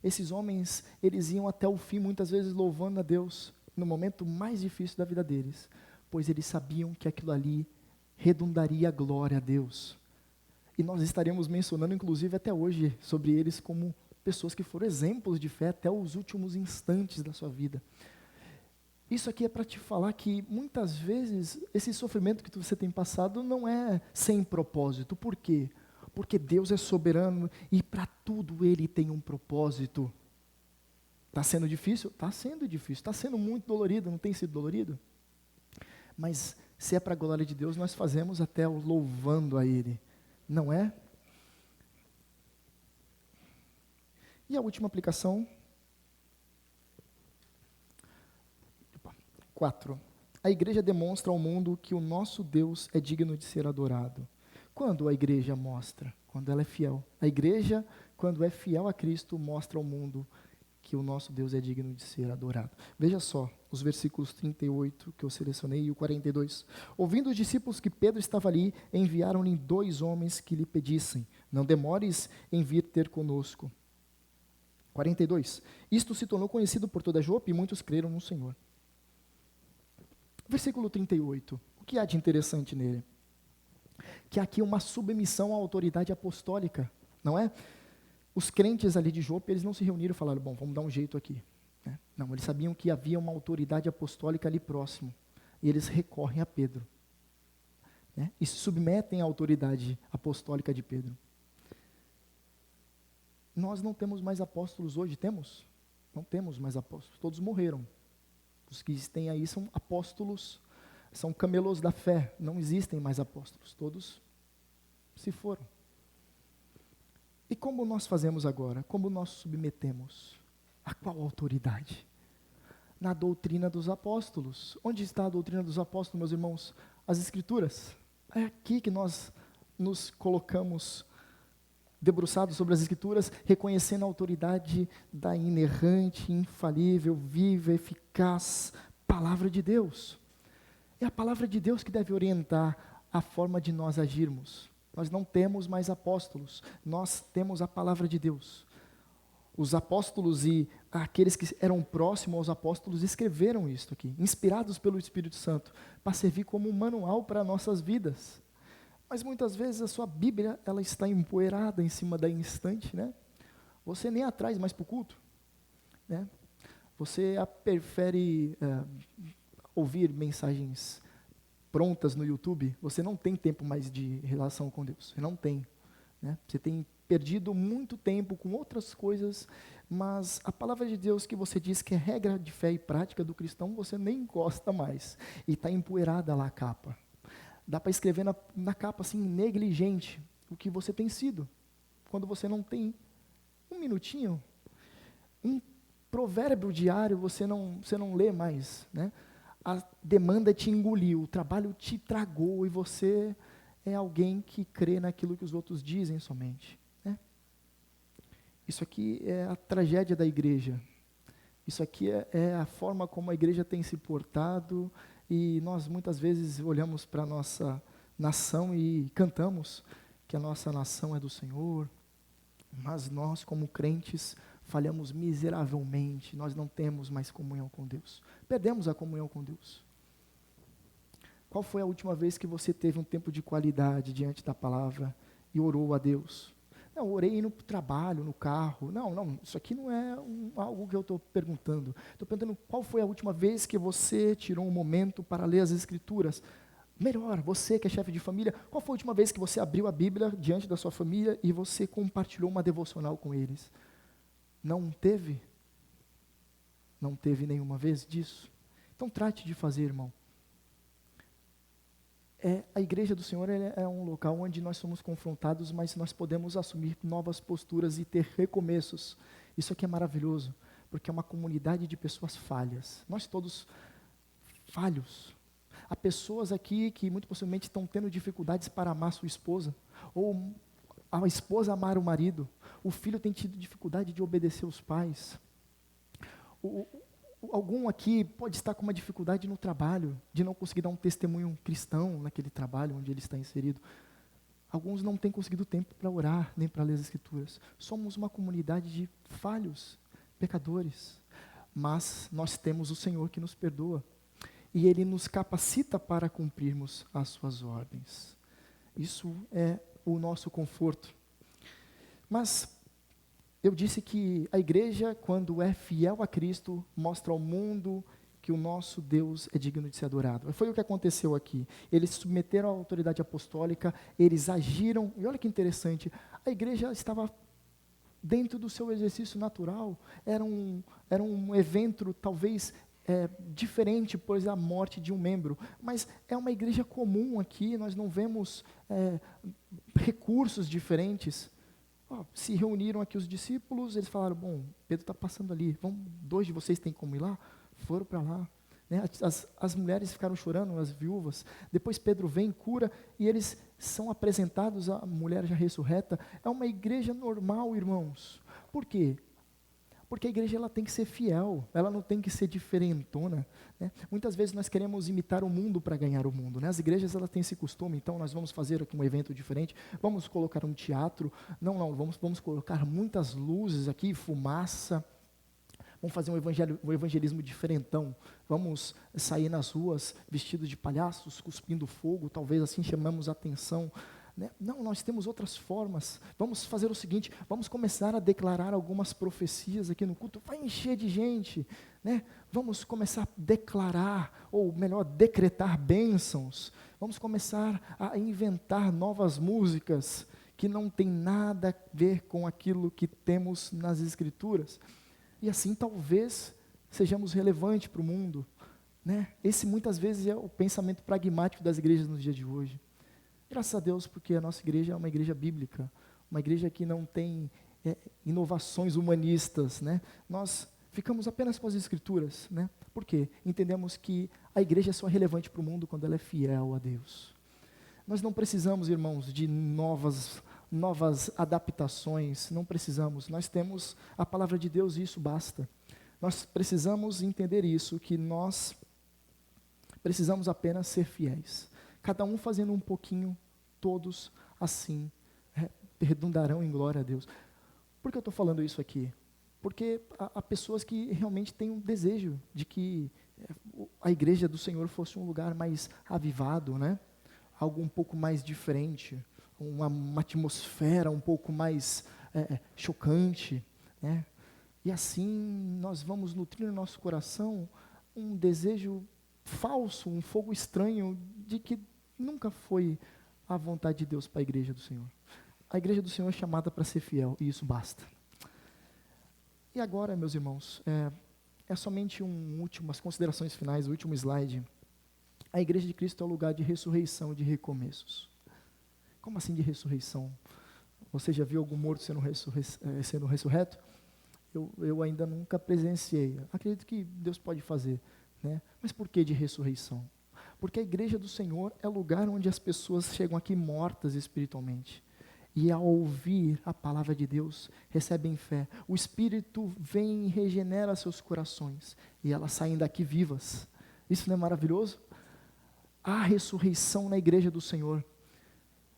esses homens, eles iam até o fim, muitas vezes louvando a Deus, no momento mais difícil da vida deles, pois eles sabiam que aquilo ali redundaria a glória a Deus. E nós estaremos mencionando, inclusive, até hoje, sobre eles como pessoas que foram exemplos de fé até os últimos instantes da sua vida. Isso aqui é para te falar que, muitas vezes, esse sofrimento que você tem passado não é sem propósito. Por quê? Porque Deus é soberano e para tudo Ele tem um propósito. Está sendo difícil? Está sendo difícil. Está sendo muito dolorido, não tem sido dolorido? Mas, se é para a glória de Deus, nós fazemos até louvando a Ele. Não é? E a última aplicação... 4. A igreja demonstra ao mundo que o nosso Deus é digno de ser adorado. Quando a igreja mostra? Quando ela é fiel. A igreja, quando é fiel a Cristo, mostra ao mundo que o nosso Deus é digno de ser adorado. Veja só, os versículos 38 que eu selecionei e o 42. Ouvindo os discípulos que Pedro estava ali, enviaram-lhe 2 homens que lhe pedissem, não demores em vir ter conosco. 42. Isto se tornou conhecido por toda Jope e muitos creram no Senhor. Versículo 38, o que há de interessante nele? que há aqui uma submissão à autoridade apostólica, não é? Os crentes ali de Jope, eles não se reuniram e falaram, bom, vamos dar um jeito aqui. Né? Não, eles sabiam que havia uma autoridade apostólica ali próximo, e eles recorrem a Pedro. Né? E se submetem à autoridade apostólica de Pedro. Nós não temos mais apóstolos hoje, temos? Não temos mais apóstolos, todos morreram. Os que têm aí são apóstolos, são camelos da fé, não existem mais apóstolos, todos se foram. E como nós fazemos agora? Como nós submetemos? A qual autoridade? Na doutrina dos apóstolos. Onde está a doutrina dos apóstolos, meus irmãos? As Escrituras. É aqui que nós nos colocamos debruçados sobre as Escrituras, reconhecendo a autoridade da inerrante, infalível, viva, eficaz Palavra de Deus. É a Palavra de Deus que deve orientar a forma de nós agirmos. Nós não temos mais apóstolos, nós temos a Palavra de Deus. Os apóstolos e aqueles que eram próximos aos apóstolos escreveram isto aqui, inspirados pelo Espírito Santo, para servir como um manual para nossas vidas. Mas muitas vezes a sua Bíblia, ela está empoeirada em cima da estante, né? Você nem atrás mais para o culto, né? Você prefere ouvir mensagens prontas no YouTube, você não tem tempo mais de relação com Deus, você não tem, né? Você tem perdido muito tempo com outras coisas, mas a palavra de Deus que você diz que é regra de fé e prática do cristão, você nem encosta mais, e está empoeirada lá a capa. Dá para escrever na capa assim, negligente, o que você tem sido, quando você não tem um minutinho, um provérbio diário você não lê mais, né? A demanda te engoliu, o trabalho te tragou e você é alguém que crê naquilo que os outros dizem somente. Né? Isso aqui é a tragédia da igreja. Isso aqui é a forma como a igreja tem se portado e nós muitas vezes olhamos para a nossa nação e cantamos que a nossa nação é do Senhor, mas nós como crentes falhamos miseravelmente, nós não temos mais comunhão com Deus, perdemos a comunhão com Deus. Qual foi a última vez que você teve um tempo de qualidade diante da palavra e orou a Deus? Não, orei no trabalho, no carro, não, isso aqui não é algo que eu estou perguntando. Estou perguntando qual foi a última vez que você tirou um momento para ler as Escrituras. Melhor, você que é chefe de família, qual foi a última vez que você abriu a Bíblia diante da sua família e você compartilhou uma devocional com eles? Não teve? Não teve nenhuma vez disso? Então trate de fazer, irmão. A igreja do Senhor é um local onde nós somos confrontados, mas nós podemos assumir novas posturas e ter recomeços. Isso aqui é maravilhoso, porque é uma comunidade de pessoas falhas. Nós todos falhos. Há pessoas aqui que muito possivelmente estão tendo dificuldades para amar sua esposa, ou a esposa amar o marido, o filho tem tido dificuldade de obedecer os pais. Algum aqui pode estar com uma dificuldade no trabalho, de não conseguir dar um testemunho cristão naquele trabalho onde ele está inserido. Alguns não têm conseguido tempo para orar, nem para ler as Escrituras. Somos uma comunidade de falhos, pecadores, mas nós temos o Senhor que nos perdoa, e Ele nos capacita para cumprirmos as suas ordens. Isso é o nosso conforto. Mas eu disse que a igreja, quando é fiel a Cristo, mostra ao mundo que o nosso Deus é digno de ser adorado. Foi o que aconteceu aqui. Eles se submeteram à autoridade apostólica, eles agiram, e olha que interessante, a igreja estava dentro do seu exercício natural, era um evento talvez diferente, pois é a morte de um membro, mas é uma igreja comum aqui, nós não vemos recursos diferentes. Se reuniram aqui os discípulos, eles falaram, bom, Pedro está passando ali, 2 de vocês têm como ir lá? Foram para lá. Né? As mulheres ficaram chorando, as viúvas. Depois Pedro vem, cura, e eles são apresentados à mulher já ressurreta. É uma igreja normal, irmãos. Por quê? Porque a igreja ela tem que ser fiel, ela não tem que ser diferentona. Né? Muitas vezes nós queremos imitar o mundo para ganhar o mundo. Né? As igrejas elas têm esse costume, então nós vamos fazer aqui um evento diferente, vamos colocar um teatro, vamos colocar muitas luzes aqui, fumaça, vamos fazer um evangelismo diferentão, vamos sair nas ruas vestidos de palhaços, cuspindo fogo, talvez assim chamamos a atenção né? Não, nós temos outras formas. Vamos fazer o seguinte, vamos começar a declarar algumas profecias aqui no culto, vai encher de gente, né? Vamos começar a declarar, ou melhor, decretar bênçãos. Vamos começar a inventar novas músicas que não tem nada a ver com aquilo que temos nas Escrituras. E assim talvez sejamos relevantes para o mundo, né? Esse muitas vezes é o pensamento pragmático das igrejas nos dias de hoje. Graças a Deus, porque a nossa igreja é uma igreja bíblica, uma igreja que não tem inovações humanistas, né? Nós ficamos apenas com as Escrituras, né? Por quê? Entendemos que a igreja é só relevante para o mundo quando ela é fiel a Deus. Nós não precisamos, irmãos, de novas adaptações, não precisamos. Nós temos a palavra de Deus e isso basta. Nós precisamos entender isso, que nós precisamos apenas ser fiéis. Cada um fazendo um pouquinho, todos assim redundarão em glória a Deus. Por que eu estou falando isso aqui? Porque há pessoas que realmente têm um desejo de que a igreja do Senhor fosse um lugar mais avivado, né? Algo um pouco mais diferente, uma atmosfera um pouco mais chocante, né? E assim nós vamos nutrir no nosso coração um desejo falso, um fogo estranho de que nunca foi a vontade de Deus para a igreja do Senhor. A igreja do Senhor é chamada para ser fiel e isso basta. E agora, meus irmãos, somente umas considerações finais, o último slide. A igreja de Cristo é o lugar de ressurreição e de recomeços. Como assim de ressurreição? Você já viu algum morto sendo ressurreto? Eu ainda nunca presenciei. Acredito que Deus pode fazer, né? Mas por que de ressurreição? Porque a igreja do Senhor é o lugar onde as pessoas chegam aqui mortas espiritualmente. E ao ouvir a palavra de Deus, recebem fé. O Espírito vem e regenera seus corações. E elas saem daqui vivas. Isso não é maravilhoso? Há ressurreição na igreja do Senhor.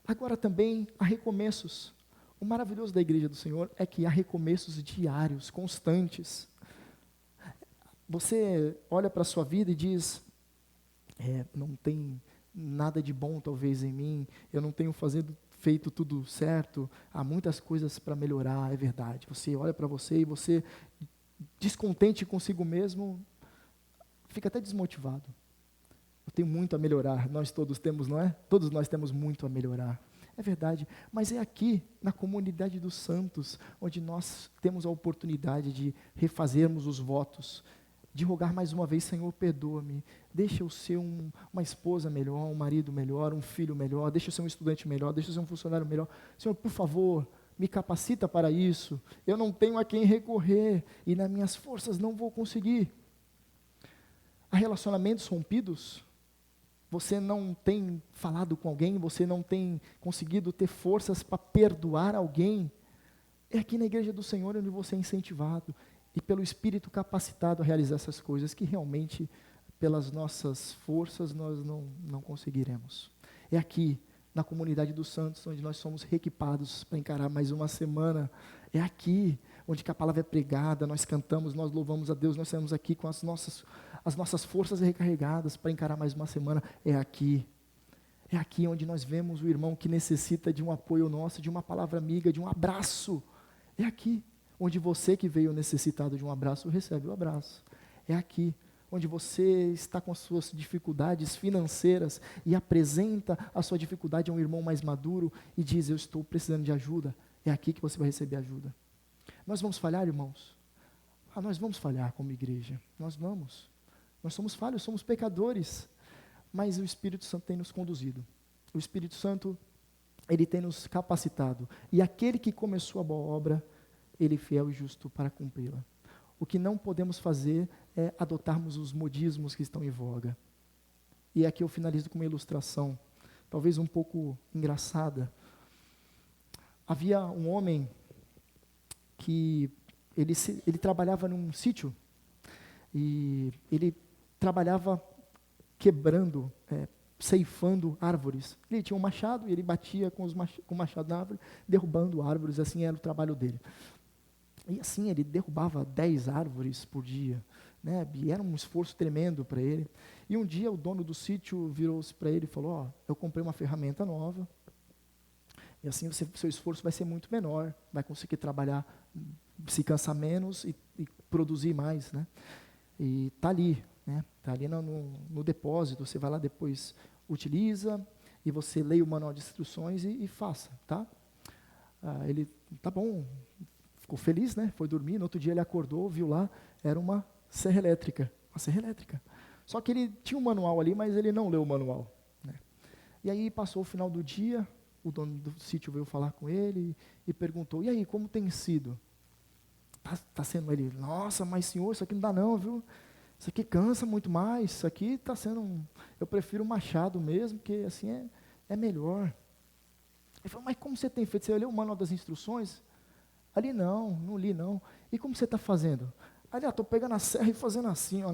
Agora também há recomeços. O maravilhoso da igreja do Senhor é que há recomeços diários, constantes. Você olha para a sua vida e diz, não tem nada de bom talvez em mim, eu não tenho feito tudo certo, há muitas coisas para melhorar, é verdade. Você olha para você e você, descontente consigo mesmo, fica até desmotivado. Eu tenho muito a melhorar, nós todos temos, não é? Todos nós temos muito a melhorar. É verdade, mas é aqui, na comunidade dos santos, onde nós temos a oportunidade de refazermos os votos, de rogar mais uma vez, Senhor, perdoa-me, deixa eu ser uma esposa melhor, um marido melhor, um filho melhor, deixa eu ser um estudante melhor, deixa eu ser um funcionário melhor. Senhor, por favor, me capacita para isso, eu não tenho a quem recorrer, e nas minhas forças não vou conseguir. Há relacionamentos rompidos, você não tem falado com alguém, você não tem conseguido ter forças para perdoar alguém, é aqui na igreja do Senhor onde você é incentivado, e pelo Espírito capacitado a realizar essas coisas, que realmente, pelas nossas forças, nós não conseguiremos. É aqui, na comunidade dos santos, onde nós somos reequipados para encarar mais uma semana. É aqui, onde que a palavra é pregada, nós cantamos, nós louvamos a Deus, nós saímos aqui com as nossas forças recarregadas para encarar mais uma semana. É aqui onde nós vemos o irmão que necessita de um apoio nosso, de uma palavra amiga, de um abraço. É aqui onde você que veio necessitado de um abraço, recebe o abraço. É aqui onde você está com as suas dificuldades financeiras e apresenta a sua dificuldade a um irmão mais maduro e diz, eu estou precisando de ajuda. É aqui que você vai receber ajuda. Nós vamos falhar, irmãos? Nós vamos falhar como igreja. Nós vamos. Nós somos falhos, somos pecadores. Mas o Espírito Santo tem nos conduzido. O Espírito Santo, ele tem nos capacitado. E aquele que começou a boa obra, ele é fiel e justo para cumpri-la. O que não podemos fazer é adotarmos os modismos que estão em voga. E aqui eu finalizo com uma ilustração, talvez um pouco engraçada. Havia um homem que ele trabalhava num sítio e ele trabalhava quebrando, ceifando árvores. Ele tinha um machado e ele batia com o machado na árvore, derrubando árvores, assim era o trabalho dele. E assim, ele derrubava 10 árvores por dia, né? E era um esforço tremendo para ele. E um dia o dono do sítio virou-se para ele e falou, eu comprei uma ferramenta nova, E assim seu esforço vai ser muito menor, vai conseguir trabalhar, se cansar menos e produzir mais, né? E está ali, né? Está ali no depósito, você vai lá depois, utiliza, e você lê o manual de instruções e faça, tá? Ele, tá bom, ficou feliz, né? Foi dormir, no outro dia ele acordou, viu lá, era uma serra elétrica. Só que ele tinha um manual ali, mas ele não leu o manual, né? E aí passou o final do dia, o dono do sítio veio falar com ele e perguntou, e aí, como tem sido? Tá sendo ele, nossa, mas senhor, isso aqui não dá não, viu? Isso aqui cansa muito mais, isso aqui está sendo, eu prefiro o machado mesmo, porque assim é melhor. Ele falou, mas como você tem feito? Você leu o manual das instruções? Ali não li não. E como você está fazendo? Ali, estou pegando a serra e fazendo assim, ó,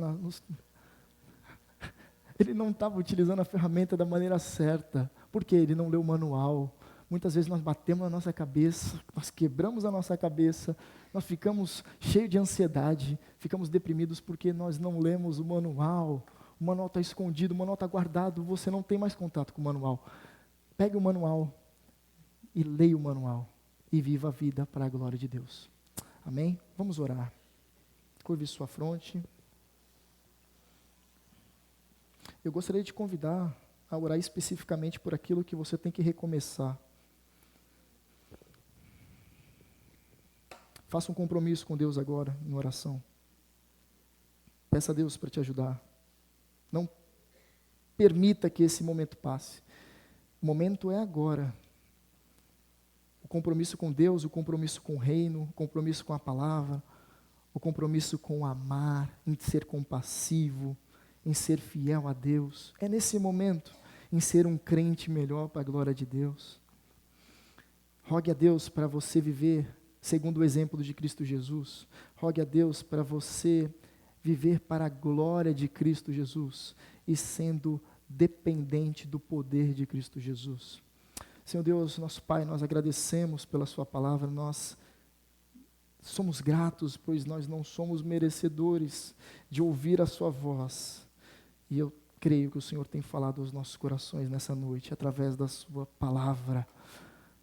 Ele não estava utilizando a ferramenta da maneira certa, porque ele não leu o manual. Muitas vezes nós batemos na nossa cabeça, nós quebramos a nossa cabeça, nós ficamos cheios de ansiedade, ficamos deprimidos porque nós não lemos o manual está escondido, o manual está guardado, você não tem mais contato com o manual. Pegue o manual e leia o manual e viva a vida para a glória de Deus. Amém? Vamos orar. Curve sua fronte. Eu gostaria de te convidar a orar especificamente por aquilo que você tem que recomeçar. Faça um compromisso com Deus agora, em oração. Peça a Deus para te ajudar. Não permita que esse momento passe. O momento é agora. O compromisso com Deus, o compromisso com o reino, o compromisso com a palavra, o compromisso com amar, em ser compassivo, em ser fiel a Deus. É nesse momento, em ser um crente melhor para a glória de Deus. Rogue a Deus para você viver segundo o exemplo de Cristo Jesus. Rogue a Deus para você viver para a glória de Cristo Jesus e sendo dependente do poder de Cristo Jesus. Senhor Deus, nosso Pai, nós agradecemos pela sua palavra, nós somos gratos, pois nós não somos merecedores de ouvir a sua voz. E eu creio que o Senhor tem falado aos nossos corações nessa noite, através da sua palavra.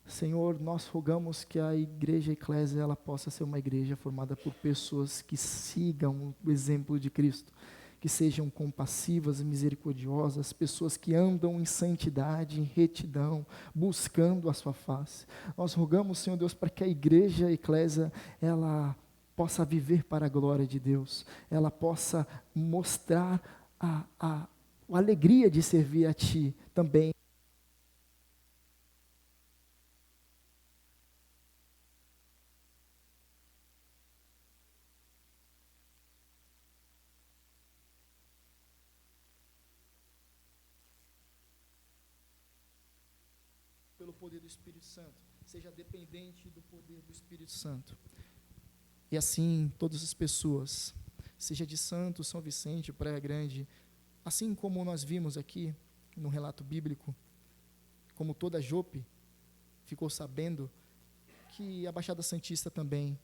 Senhor, nós rogamos que a igreja eclésia, ela possa ser uma igreja formada por pessoas que sigam o exemplo de Cristo, que sejam compassivas e misericordiosas, pessoas que andam em santidade, em retidão, buscando a sua face. Nós rogamos, Senhor Deus, para que a igreja eclésia, ela possa viver para a glória de Deus, ela possa mostrar a alegria de servir a Ti também. Pelo poder do Espírito Santo, seja dependente do poder do Espírito Santo. E assim, todas as pessoas, seja de Santos, São Vicente, Praia Grande, assim como nós vimos aqui no relato bíblico, como toda Jope ficou sabendo que a Baixada Santista também,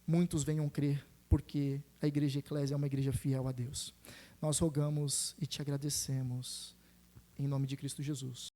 muitos venham crer, porque a igreja eclésia é uma igreja fiel a Deus. Nós rogamos e te agradecemos, em nome de Cristo Jesus.